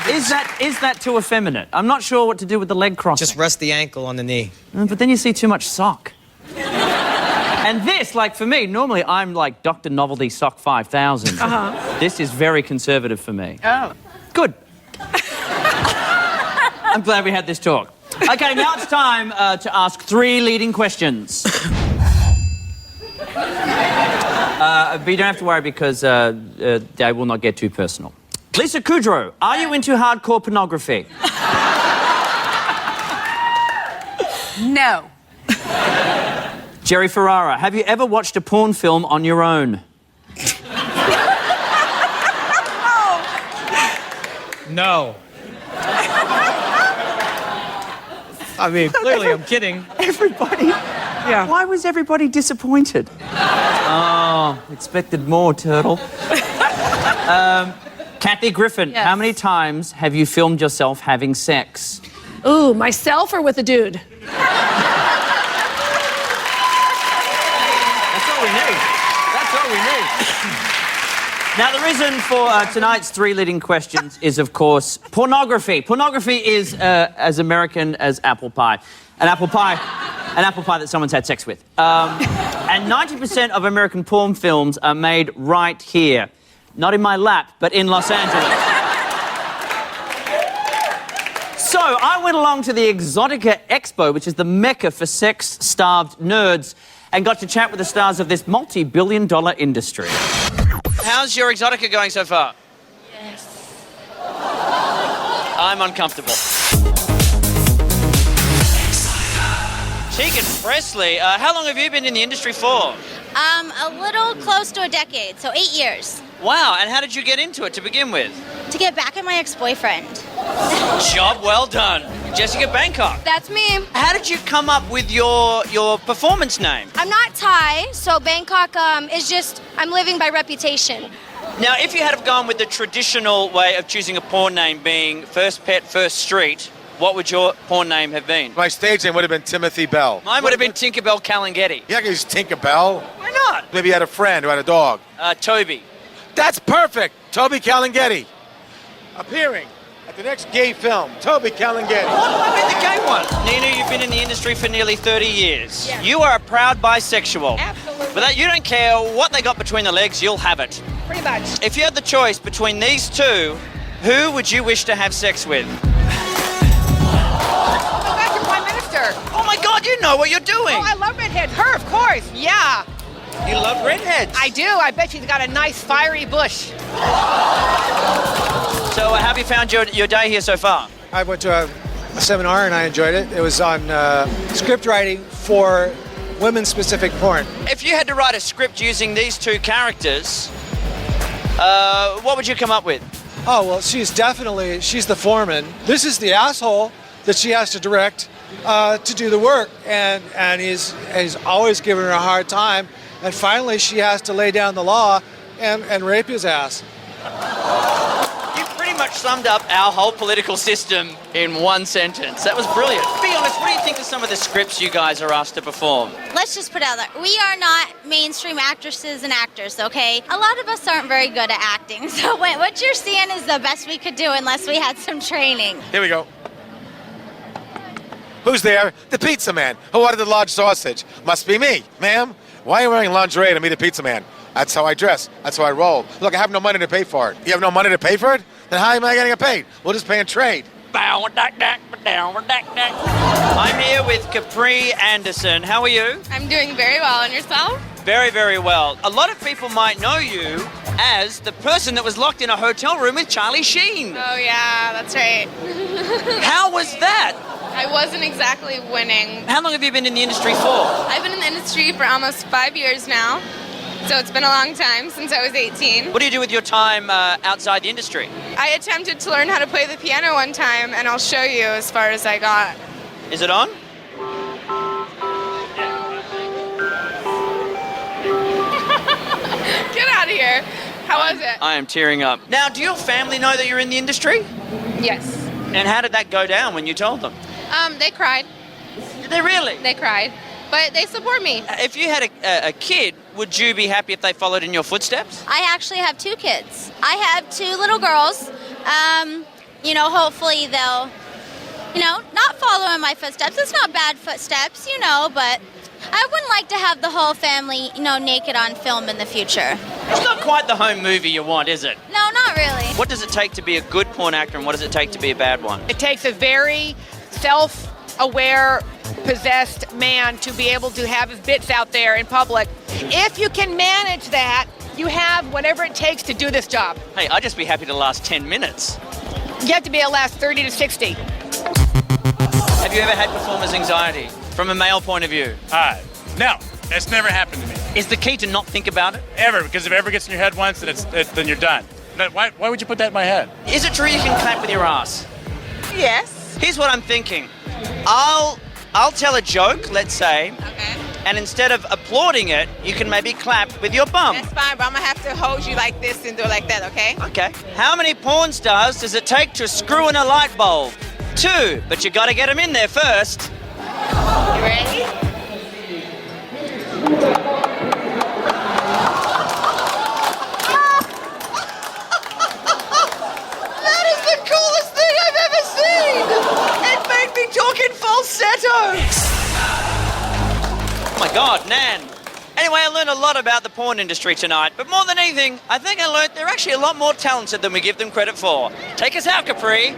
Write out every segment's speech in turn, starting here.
Is that too effeminate? I'm not sure what to do with the leg crossing. Just rest the ankle on the knee. But then you see too much sock. And this, like for me, normally I'm like Dr. Novelty Sock 5000. This is very conservative for me. Oh. Good. I'm glad we had this talk. Okay, now it's time to ask 3 leading questions. But you don't have to worry because they will not get too personal. Lisa Kudrow, are you into hardcore pornography? No. Jerry Ferrara, have you ever watched a porn film on your own? No. I mean, clearly I'm kidding. Everybody? Yeah. Why was everybody disappointed? Oh, expected more, turtle. Kathy Griffin, Yes. how many times have you filmed yourself having sex? Ooh, myself or with a dude? That's all we need. That's all we need. Now, the reason for tonight's 3 leading questions is, of course, pornography. Pornography is as American as apple pie. An apple pie that someone's had sex with. And 90% of American porn films are made right here. Not in my lap, but in Los Angeles. So I went along to the Exotica Expo, which is the mecca for sex-starved nerds, and got to chat with the stars of this multi-billion-dollar industry. How's your Exotica going so far? Yes. I'm uncomfortable. Tegan Presley, how long have you been in the industry for? A little close to a decade, so 8 years. Wow, and how did you get into it to begin with? To get back at my ex-boyfriend. Job well done. Jessica Bangkok. That's me. How did you come up with your performance name? I'm not Thai, so Bangkok is just, I'm living by reputation. Now, if you had have gone with the traditional way of choosing a porn name being First Pet, First Street, what would your porn name have been? My stage name would have been Timothy Bell. Mine would have been Tinkerbell Calangetti. Yeah, I could use Tinkerbell. Why not? Maybe you had a friend who had a dog. Toby. That's perfect. Toby Calangetti. Appearing at the next gay film, Toby Calangetti. Why made the gay one? Nina, you've been in the industry for nearly 30 years. Yes. You are a proud bisexual. Absolutely. But that you don't care what they got between the legs, you'll have it. Pretty much. If you had the choice between these 2, who would you wish to have sex with? Oh, that's your Prime Minister. Oh my God, you know what you're doing. Oh, I love redheads. Her, of course. Yeah. You love redheads. I do. I bet she's got a nice fiery bush. So how have you found your day here so far? I went to a seminar and I enjoyed it. It was on script writing for women-specific porn. If you had to write a script using these 2 characters, what would you come up with? Oh, well, she's the foreman. This is the asshole that she has to direct to do the work. And he's always giving her a hard time. And finally, she has to lay down the law and rape his ass. You pretty much summed up our whole political system in one sentence. That was brilliant. Be honest, what do you think of some of the scripts you guys are asked to perform? Let's just put out there, we are not mainstream actresses and actors, okay? A lot of us aren't very good at acting, so what you're seeing is the best we could do unless we had some training. Here we go. Who's there? The pizza man. Who ordered the large sausage? Must be me. Ma'am, why are you wearing lingerie to meet a pizza man? That's how I dress. That's how I roll. Look, I have no money to pay for it. You have no money to pay for it? Then how am I getting it paid? We'll just pay in trade. I'm here with Capri Anderson. How are you? I'm doing very well. And yourself? Very, very well. A lot of people might know you as the person that was locked in a hotel room with Charlie Sheen. Oh, yeah, that's right. How was that? I wasn't exactly winning. How long have you been in the industry for? I've been in the industry for almost 5 years now. So it's been a long time, since I was 18. What do you do with your time outside the industry? I attempted to learn how to play the piano one time, and I'll show you as far as I got. Is it on? Get out of here. How was it? I am tearing up. Now, do your family know that you're in the industry? Yes. And how did that go down when you told them? They cried. Did they really? They cried. But they support me. If you had a kid, would you be happy if they followed in your footsteps? I actually have 2 kids. I have 2 little girls. You know, hopefully they'll, you know, not follow in my footsteps. It's not bad footsteps, you know, but I wouldn't like to have the whole family, you know, naked on film in the future. It's not quite the home movie you want, is it? No, not really. What does it take to be a good porn actor and what does it take to be a bad one? It takes a very self-aware, possessed man to be able to have his bits out there in public. If you can manage that, you have whatever it takes to do this job. Hey, I'd just be happy to last 10 minutes. You have to be able to last 30 to 60. Have you ever had performance anxiety from a male point of view? No, that's never happened to me. Is the key to not think about it? Ever, because if it ever gets in your head once, then you're done. Why would you put that in my head? Is it true you can clap with your ass? Yes. Here's what I'm thinking. I'll tell a joke, let's say, Okay. and instead of applauding it, you can maybe clap with your bum. That's fine, but I'm gonna have to hold you like this and do it like that, okay? Okay. How many porn stars does it take to screw in a light bulb? 2, but you gotta get them in there first. You ready? That is the coolest thing I've ever seen! It made me talk in falsetto! Oh my God, Nan. Anyway, I learned a lot about the porn industry tonight, but more than anything, I think I learned they're actually a lot more talented than we give them credit for. Take us out, Capri.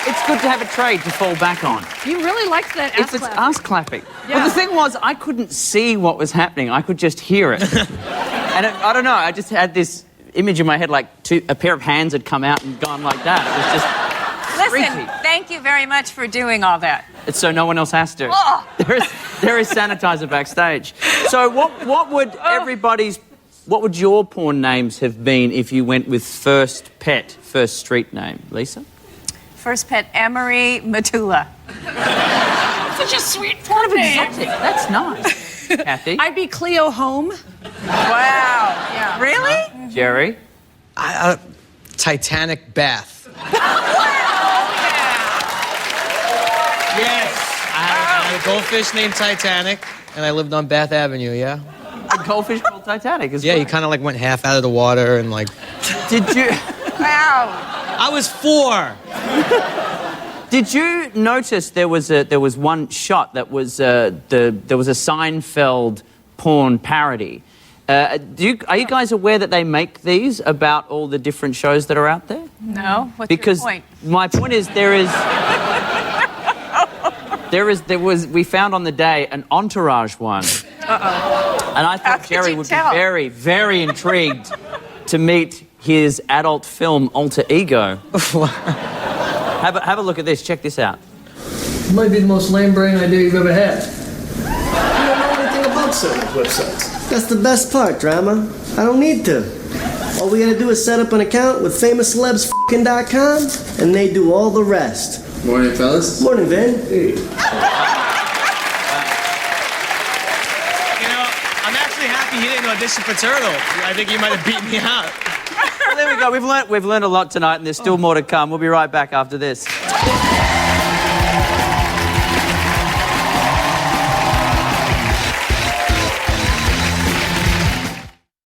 It's good to have a trade to fall back on. You really liked that ass It's clap. ass clapping. Yeah. Well, the thing was, I couldn't see what was happening. I could just hear it. And I don't know, I just had this image in my head like a pair of hands had come out and gone like that. It was just Listen, thank you very much for doing all that. It's so no one else has to. Oh. There is sanitizer backstage. So what would what would your porn names have been if you went with first pet, first street name? Lisa? First pet, Emery Matula. Such a sweet porn name. Exotic. That's nice. Kathy? I'd be Cleo Home. Wow. Yeah. Really? Jerry? Titanic bath. Yes. I had a goldfish named Titanic, and I lived on Bath Avenue, yeah? A goldfish called Titanic as Yeah, well. he kind of like went half out of the water and like... Did you... Wow. I was 4. Did you notice there was one shot that was there was a Seinfeld porn parody? Are you guys aware that they make these about all the different shows that are out there? No? What's Because your point? my point is we found on the day an Entourage one. Uh-oh. And I How thought could Jerry you would tell? be very, very intrigued to meet his adult film alter ego. Have a look at this. Check this out. It might be the most lame brain idea you've ever had. You don't know anything about certain websites. That's the best part, Drama. I don't need to. All we gotta do is set up an account with famouscelebs.com, and they do all the rest. Morning, fellas. Morning, Vin. Hey. You know, I'm actually happy he didn't audition for Turtle. I think he might have beaten me out. Well, there we go. We've learned a lot tonight, and there's still more to come. We'll be right back after this.